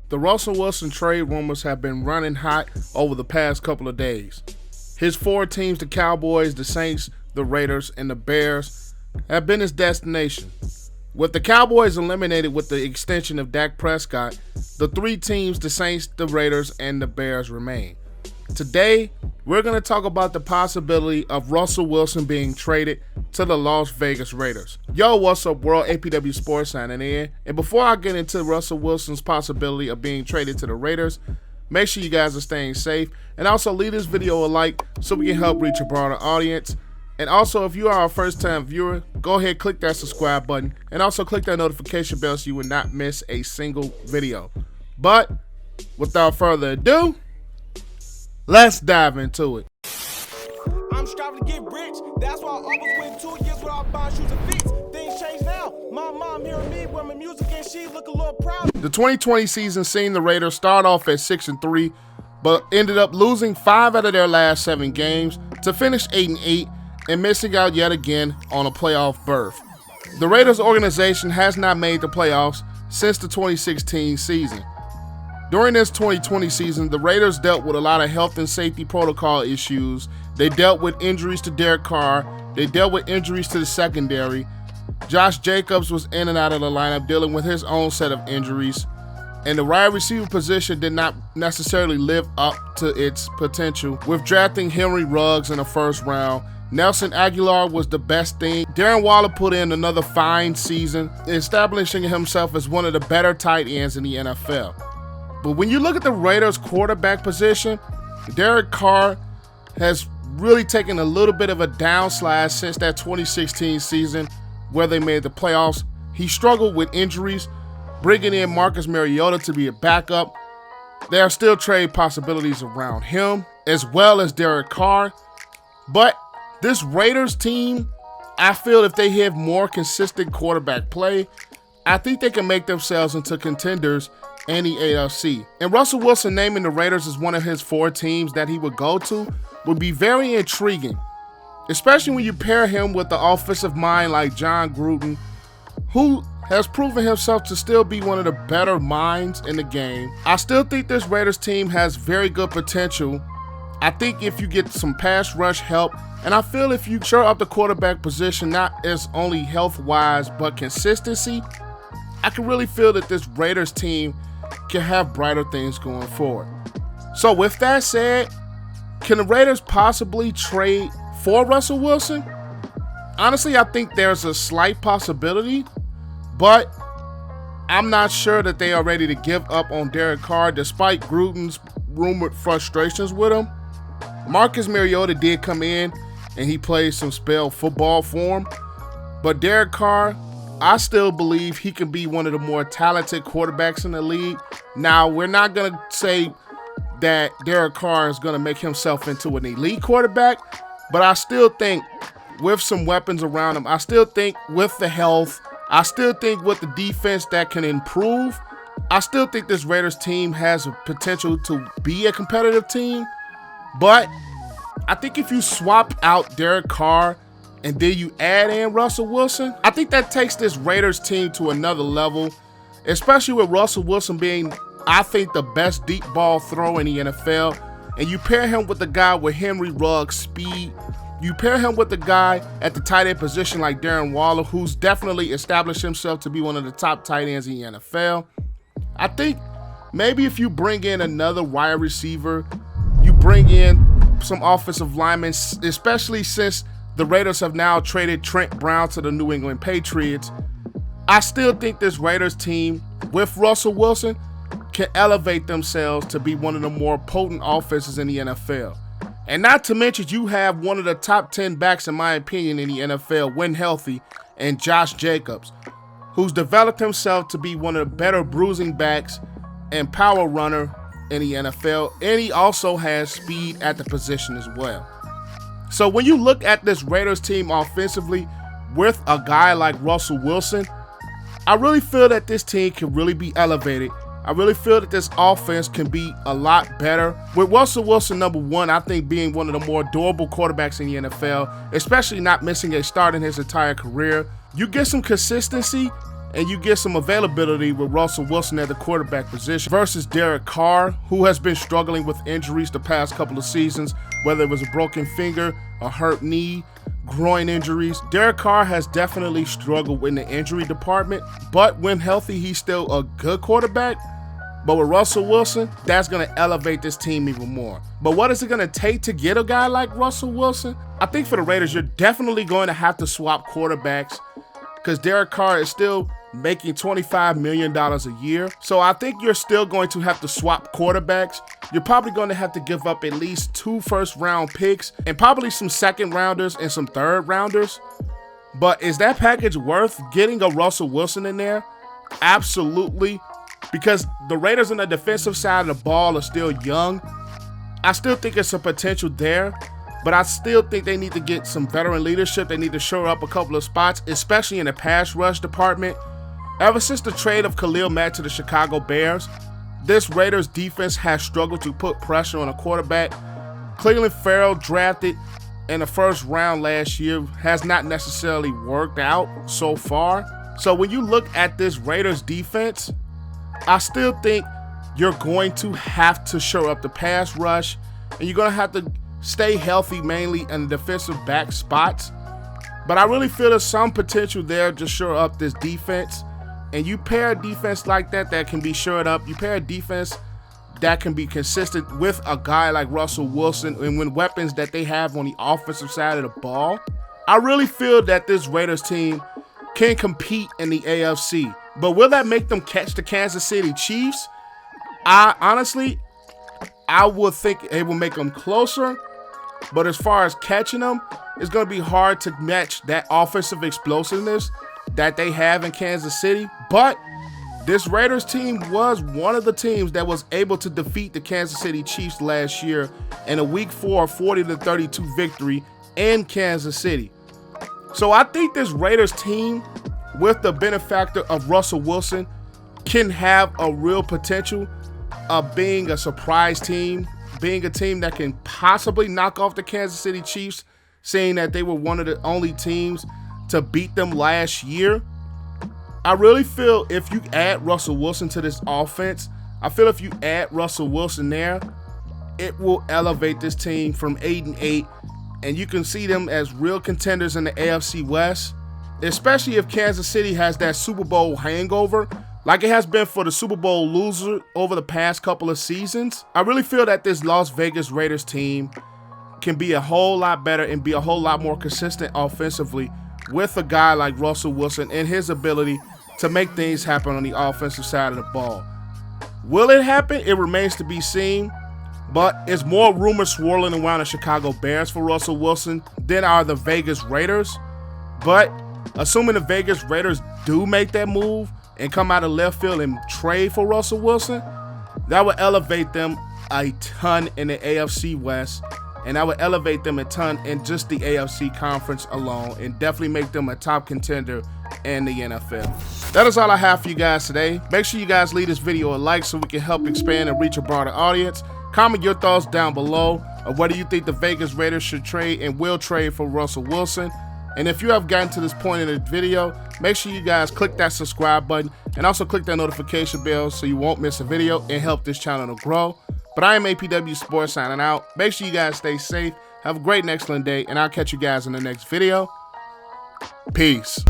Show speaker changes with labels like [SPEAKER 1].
[SPEAKER 1] The Russell Wilson trade rumors have been running hot over the past couple of days. His four teams, the Cowboys, the Saints, the Raiders, and the Bears, have been his destination. With the Cowboys eliminated with the extension of Dak Prescott, the three teams, the Saints, the Raiders, and the Bears, remain. Today, we're going to talk about the possibility of Russell Wilson being traded to the Las Vegas Raiders. Yo, what's up, world? APW Sports signing in. And before I get into Russell Wilson's possibility of being traded to the Raiders, make sure you guys are staying safe. And also leave this video a like so we can help reach a broader audience. And also, if you are a first-time viewer, go ahead, click that subscribe button. And also click that notification bell so you will not miss a single video. But without further ado, let's dive into it.
[SPEAKER 2] I'm striving to get rich. That's why I always went 2 years without buying shoes and fits. Things change now. My mom hearing me with my music and she look a little proud.
[SPEAKER 1] The 2020 season seen the Raiders start off at 6-3, but ended up losing 5 out of their last 7 games to finish 8-8 and missing out yet again on a playoff berth. The Raiders organization has not made the playoffs since the 2016 season. During this 2020 season, the Raiders dealt with a lot of health and safety protocol issues. They dealt with injuries to Derek Carr. They dealt with injuries to the secondary. Josh Jacobs was in and out of the lineup dealing with his own set of injuries. And the wide receiver position did not necessarily live up to its potential. With drafting Henry Ruggs in the first round, Nelson Agholor was the best thing. Darren Waller put in another fine season, establishing himself as one of the better tight ends in the NFL. But when you look at the Raiders' quarterback position, Derek Carr has really taken a little bit of a downslide since that 2016 season where they made the playoffs. He struggled with injuries, bringing in Marcus Mariota to be a backup. There are still trade possibilities around him, as well as Derek Carr. But this Raiders team, I feel if they have more consistent quarterback play, I think they can make themselves into contenders in the AFC. And Russell Wilson naming the Raiders as one of his 4 teams that he would go to would be very intriguing, especially when you pair him with the offensive mind like John Gruden, who has proven himself to still be one of the better minds in the game. I still think this Raiders team has very good potential. I think if you get some pass rush help, and I feel if you shore up the quarterback position, not as only health-wise, but consistency, I can really feel that this Raiders team can have brighter things going forward. So with that said, can the Raiders possibly trade for Russell Wilson? Honestly, I think there's a slight possibility, but I'm not sure that they are ready to give up on Derek Carr despite Gruden's rumored frustrations with him. Marcus Mariota did come in and he played some spell football for him, but Derek Carr, I still believe he can be one of the more talented quarterbacks in the league. Now, we're not going to say that Derek Carr is going to make himself into an elite quarterback, but I still think with some weapons around him, I still think with the health, I still think with the defense that can improve, I still think this Raiders team has a potential to be a competitive team. But I think if you swap out Derek Carr and then you add in Russell Wilson, I think that takes this Raiders team to another level, especially with Russell Wilson being, I think, the best deep ball thrower in the NFL. And you pair him with the guy with Henry Ruggs' speed. You pair him with the guy at the tight end position like Darren Waller, who's definitely established himself to be one of the top tight ends in the NFL. I think maybe if you bring in another wide receiver, you bring in some offensive linemen, especially since the Raiders have now traded Trent Brown to the New England Patriots. I still think this Raiders team with Russell Wilson can elevate themselves to be one of the more potent offenses in the NFL. And not to mention, you have one of the top 10 backs, in my opinion, in the NFL when healthy, and Josh Jacobs, who's developed himself to be one of the better bruising backs and power runner in the NFL, and he also has speed at the position as well. So when you look at this Raiders team offensively with a guy like Russell Wilson, I really feel that this team can really be elevated. I really feel that this offense can be a lot better. With Russell Wilson, number one, I think being one of the more durable quarterbacks in the NFL, especially not missing a start in his entire career, you get some consistency and you get some availability with Russell Wilson at the quarterback position versus Derek Carr, who has been struggling with injuries the past couple of seasons, whether it was a broken finger, a hurt knee, groin injuries. Derek Carr has definitely struggled in the injury department, but when healthy, he's still a good quarterback. But with Russell Wilson, that's going to elevate this team even more. But what is it going to take to get a guy like Russell Wilson? I think for the Raiders, you're definitely going to have to swap quarterbacks because Derek Carr is still making $25 million a year. So I think you're still going to have to swap quarterbacks. You're probably going to have to give up at least 2 first-round picks and probably some second-rounders and some third-rounders. But is that package worth getting a Russell Wilson in there? Absolutely. Because the Raiders on the defensive side of the ball are still young. I still think it's a potential there, but I still think they need to get some veteran leadership. They need to shore up a couple of spots, especially in the pass rush department. Ever since the trade of Khalil Mack to the Chicago Bears, this Raiders defense has struggled to put pressure on a quarterback. Clelin Ferrell, drafted in the first round last year, has not necessarily worked out so far. So when you look at this Raiders defense, I still think you're going to have to shore up the pass rush, and you're going to have to stay healthy mainly in the defensive back spots. But I really feel there's some potential there to shore up this defense. And you pair a defense like that can be shored up. You pair a defense that can be consistent with a guy like Russell Wilson and with weapons that they have on the offensive side of the ball. I really feel that this Raiders team can compete in the AFC. But will that make them catch the Kansas City Chiefs? I would think it will make them closer. But as far as catching them, it's going to be hard to match that offensive explosiveness that they have in Kansas City. But this Raiders team was one of the teams that was able to defeat the Kansas City Chiefs last year in a Week 4 40-32 victory in Kansas City. So I think this Raiders team, with the benefactor of Russell Wilson, can have a real potential of being a surprise team, being a team that can possibly knock off the Kansas City Chiefs, seeing that they were one of the only teams to beat them last year. I really feel if you add Russell Wilson to this offense, it will elevate this team from 8-8, and you can see them as real contenders in the AFC West, especially if Kansas City has that Super Bowl hangover like it has been for the Super Bowl loser over the past couple of seasons. I really feel that this Las Vegas Raiders team can be a whole lot better and be a whole lot more consistent offensively with a guy like Russell Wilson and his ability to make things happen on the offensive side of the ball. Will it happen? It remains to be seen, but it's more rumors swirling around the Chicago Bears for Russell Wilson than are the Vegas Raiders. But assuming the Vegas Raiders do make that move and come out of left field and trade for Russell Wilson, that would elevate them a ton in the AFC West, and that would elevate them a ton in just the AFC conference alone, and definitely make them a top contender in the NFL. That is all I have for you guys today. Make sure you guys leave this video a like so we can help expand and reach a broader audience. Comment your thoughts down below of whether you think the Vegas Raiders should trade and will trade for Russell Wilson. And if you have gotten to this point in the video, make sure you guys click that subscribe button and also click that notification bell so you won't miss a video and help this channel to grow. But I am APW Sports signing out. Make sure you guys stay safe. Have a great and excellent day, and I'll catch you guys in the next video. Peace.